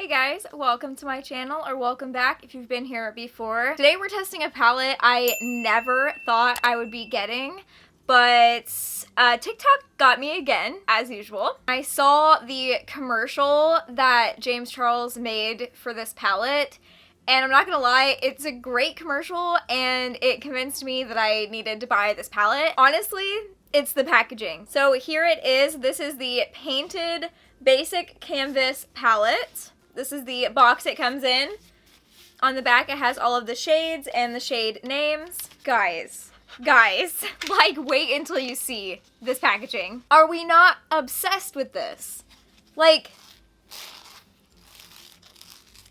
Hey guys, welcome to my channel, or welcome back if you've been here before. Today we're testing a palette I never thought I would be getting, but TikTok got me again, as usual. I saw the commercial that James Charles made for this palette, and I'm not gonna lie, it's a great commercial, and it convinced me that I needed to buy this palette. Honestly, it's the packaging. So here it is. This is the Painted Basic Canvas palette. This is the box it comes in. On the back it has all of the shades and the shade names. Guys, like, wait until you see this packaging. Are we not obsessed with this? Like,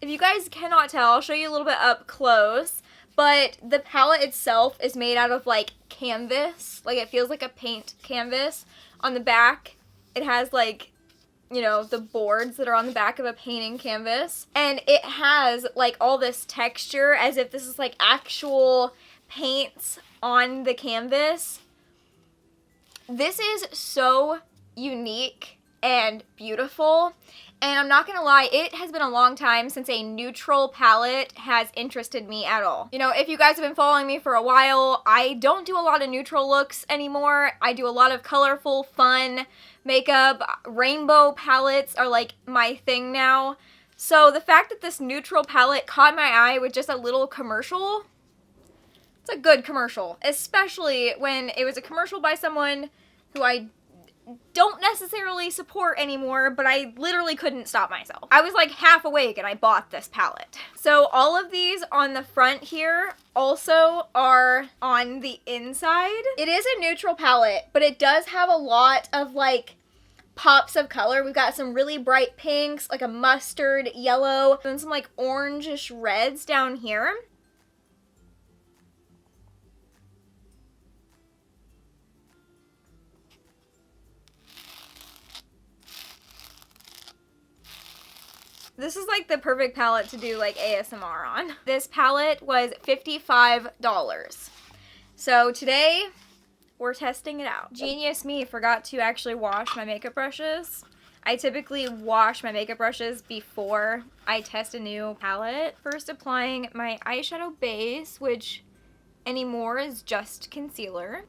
if you guys cannot tell, I'll show you a little bit up close, but the palette itself is made out of like canvas. Like, it feels like a paint canvas. On the back it has, like, you know, the boards that are on the back of a painting canvas, and it has like all this texture as if this is like actual paints on the canvas. This is so unique and beautiful, and I'm not gonna lie, it has been a long time since a neutral palette has interested me at all. You know, if you guys have been following me for a while, I don't do a lot of neutral looks anymore. I do a lot of colorful, fun makeup. Rainbow palettes are like my thing now. So the fact that this neutral palette caught my eye with just a little commercial, it's a good commercial, especially when it was a commercial by someone who I don't necessarily support anymore, but I literally couldn't stop myself. I was like half awake and I bought this palette. So all of these on the front here also are on the inside. It is a neutral palette, but it does have a lot of like pops of color. We've got some really bright pinks, like a mustard yellow, and some like orangish reds down here. This is like the perfect palette to do like ASMR on. This palette was $55. So today we're testing it out. Genius me forgot to actually wash my makeup brushes. I typically wash my makeup brushes before I test a new palette. First applying my eyeshadow base, which anymore is just concealer.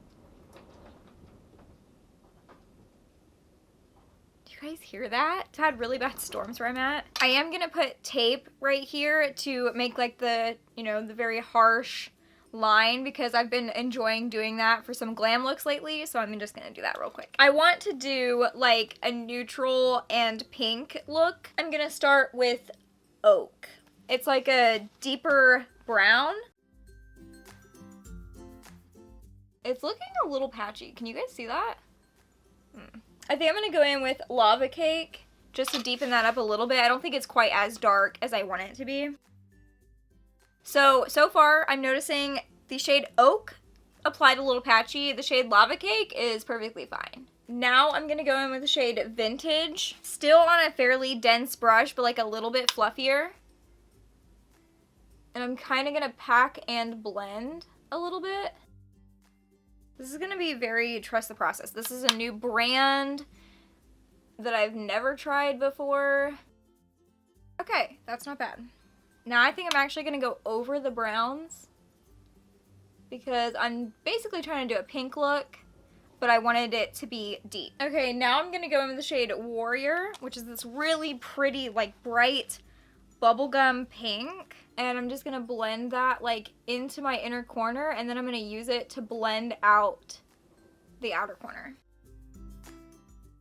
You guys hear that? I've had really bad storms where I'm at. I am gonna put tape right here to make like the, you know, the very harsh line, because I've been enjoying doing that for some glam looks lately, so I'm just gonna do that real quick. I want to do like a neutral and pink look. I'm gonna start with Oak. It's like a deeper brown. It's looking a little patchy. Can you guys see that? I think I'm going to go in with Lava Cake just to deepen that up a little bit. I don't think it's quite as dark as I want it to be. So far I'm noticing the shade Oak applied a little patchy. The shade Lava Cake is perfectly fine. Now I'm going to go in with the shade Vintage. Still on a fairly dense brush, but like a little bit fluffier. And I'm kind of going to pack and blend a little bit. This is going to be very trust the process. This is a new brand that I've never tried before. Okay, that's not bad. Now I think I'm actually going to go over the browns, because I'm basically trying to do a pink look, but I wanted it to be deep. Okay, now I'm going to go in with the shade Warrior, which is this really pretty, like, bright bubblegum pink. And I'm just gonna blend that like into my inner corner, and then I'm gonna use it to blend out the outer corner.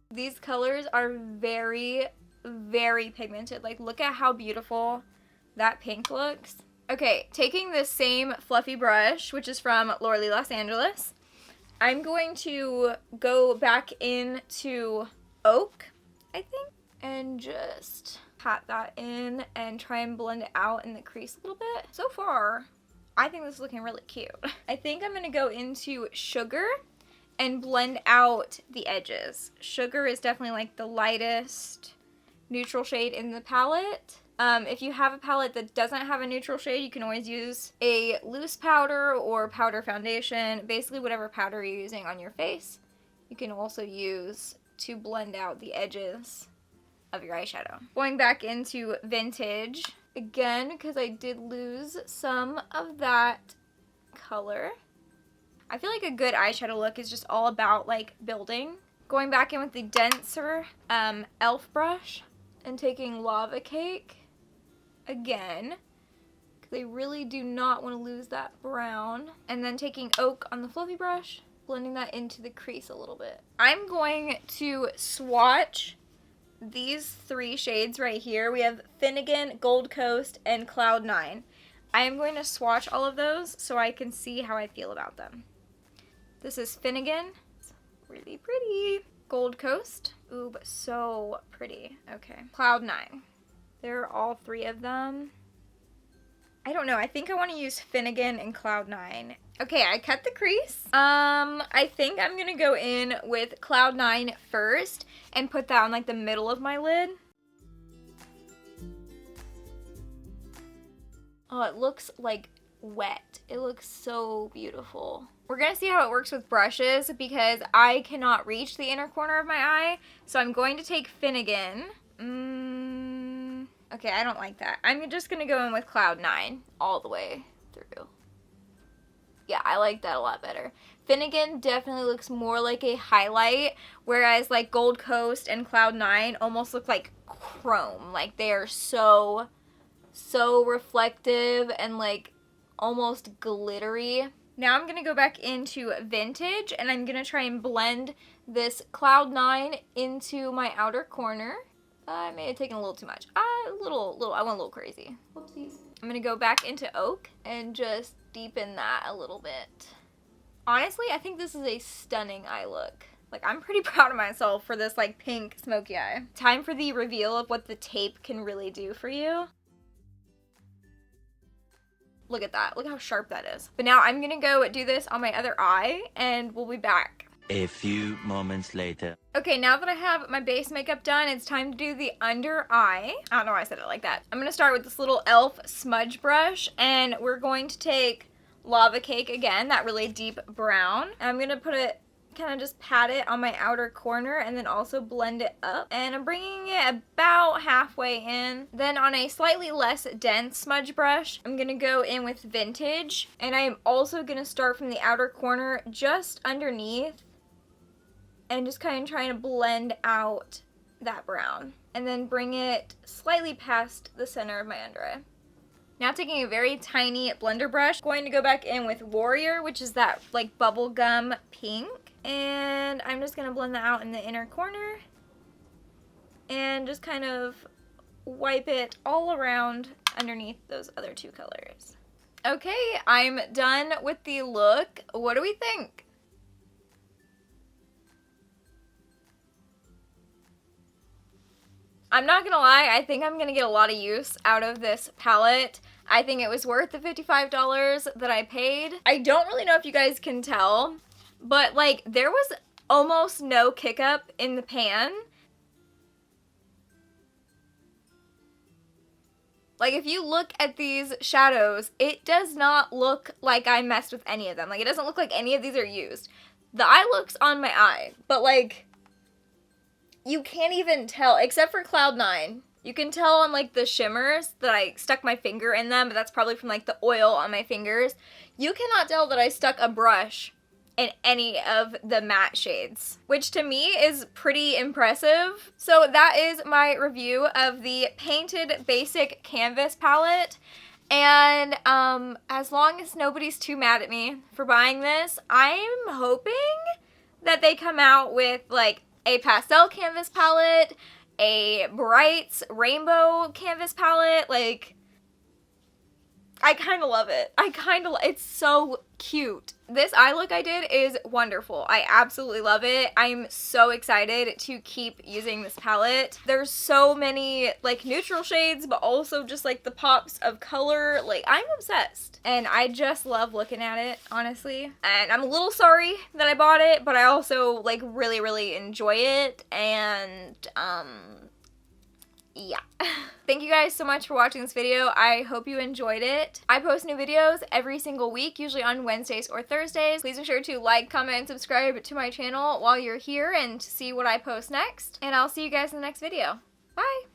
These colors are very, very pigmented. Like, look at how beautiful that pink looks. Okay, taking this same fluffy brush, which is from Laura Los Angeles, I'm going to go back into Oak, I think, and just pat that in and try and blend it out in the crease a little bit. So far, I think this is looking really cute. I think I'm gonna go into Sugar and blend out the edges. Sugar is definitely like the lightest neutral shade in the palette. If you have a palette that doesn't have a neutral shade, you can always use a loose powder or powder foundation. Basically whatever powder you're using on your face, you can also use to blend out the edges of your eyeshadow. Going back into Vintage again, because I did lose some of that color. I feel like a good eyeshadow look is just all about like building. Going back in with the denser e.l.f. brush and taking Lava Cake again, because I really do not want to lose that brown. And then taking Oak on the fluffy brush, blending that into the crease a little bit. I'm going to swatch these 3 shades right here. We have Finnegan, Gold Coast, and Cloud 9. I am going to swatch all of those so I can see how I feel about them. This is Finnegan. It's really pretty. Gold Coast. Ooh, but so pretty. Okay. Cloud 9. There are all 3 of them. I don't know. I think I want to use Finnegan and Cloud 9. Okay, I cut the crease. I think I'm going to go in with Cloud 9 first and put that on like the middle of my lid. Oh, it looks like wet. It looks so beautiful. We're going to see how it works with brushes because I cannot reach the inner corner of my eye. So I'm going to take Finnegan. Okay, I don't like that. I'm just going to go in with Cloud 9 all the way through. Yeah, I like that a lot better. Finnegan definitely looks more like a highlight, whereas like Gold Coast and Cloud 9 almost look like chrome. Like they are so reflective and like almost glittery. Now I'm going to go back into Vintage and I'm going to try and blend this Cloud 9 into my outer corner. I may have taken a little too much. I went a little crazy. Whoopsies. I'm going to go back into Oak and just deepen that a little bit. Honestly, I think this is a stunning eye look. Like, I'm pretty proud of myself for this, like, pink smoky eye. Time for the reveal of what the tape can really do for you. Look at that. Look how sharp that is. But now I'm going to go do this on my other eye, and we'll be back. A few moments later. Okay, now that I have my base makeup done, it's time to do the under eye. I don't know why I said it like that. I'm going to start with this little e.l.f. smudge brush, and we're going to take Lava Cake again, that really deep brown. And I'm going to put it, kind of just pat it on my outer corner and then also blend it up. And I'm bringing it about halfway in. Then on a slightly less dense smudge brush, I'm going to go in with Vintage. And I am also going to start from the outer corner just underneath and just kind of trying to blend out that brown. And then bring it slightly past the center of my under eye. Now taking a very tiny blender brush, going to go back in with Warrior, which is that like bubblegum pink. And I'm just going to blend that out in the inner corner. And just kind of wipe it all around underneath those other 2 colors. Okay, I'm done with the look. What do we think? I'm not gonna lie, I think I'm gonna get a lot of use out of this palette. I think it was worth the $55 that I paid. I don't really know if you guys can tell, but like there was almost no kick up in the pan. Like if you look at these shadows, it does not look like I messed with any of them. Like it doesn't look like any of these are used. The eye look's on my eye, but like you can't even tell, except for Cloud 9. You can tell on like the shimmers that I stuck my finger in them, but that's probably from like the oil on my fingers. You cannot tell that I stuck a brush in any of the matte shades, which to me is pretty impressive. So that is my review of the Painted Basic Canvas palette. And as long as nobody's too mad at me for buying this, I'm hoping that they come out with like a pastel canvas palette, a brights rainbow canvas palette. Like, I kind of love it. It's so cute. This eye look I did is wonderful. I absolutely love it. I'm so excited to keep using this palette. There's so many like neutral shades, but also just like the pops of color. Like, I'm obsessed. And I just love looking at it, honestly. And I'm a little sorry that I bought it, but I also like really, really enjoy it. And yeah. Thank you guys so much for watching this video. I hope you enjoyed it. I post new videos every single week, usually on Wednesdays or Thursdays. Please be sure to like, comment, and subscribe to my channel while you're here and to see what I post next. And I'll see you guys in the next video. Bye.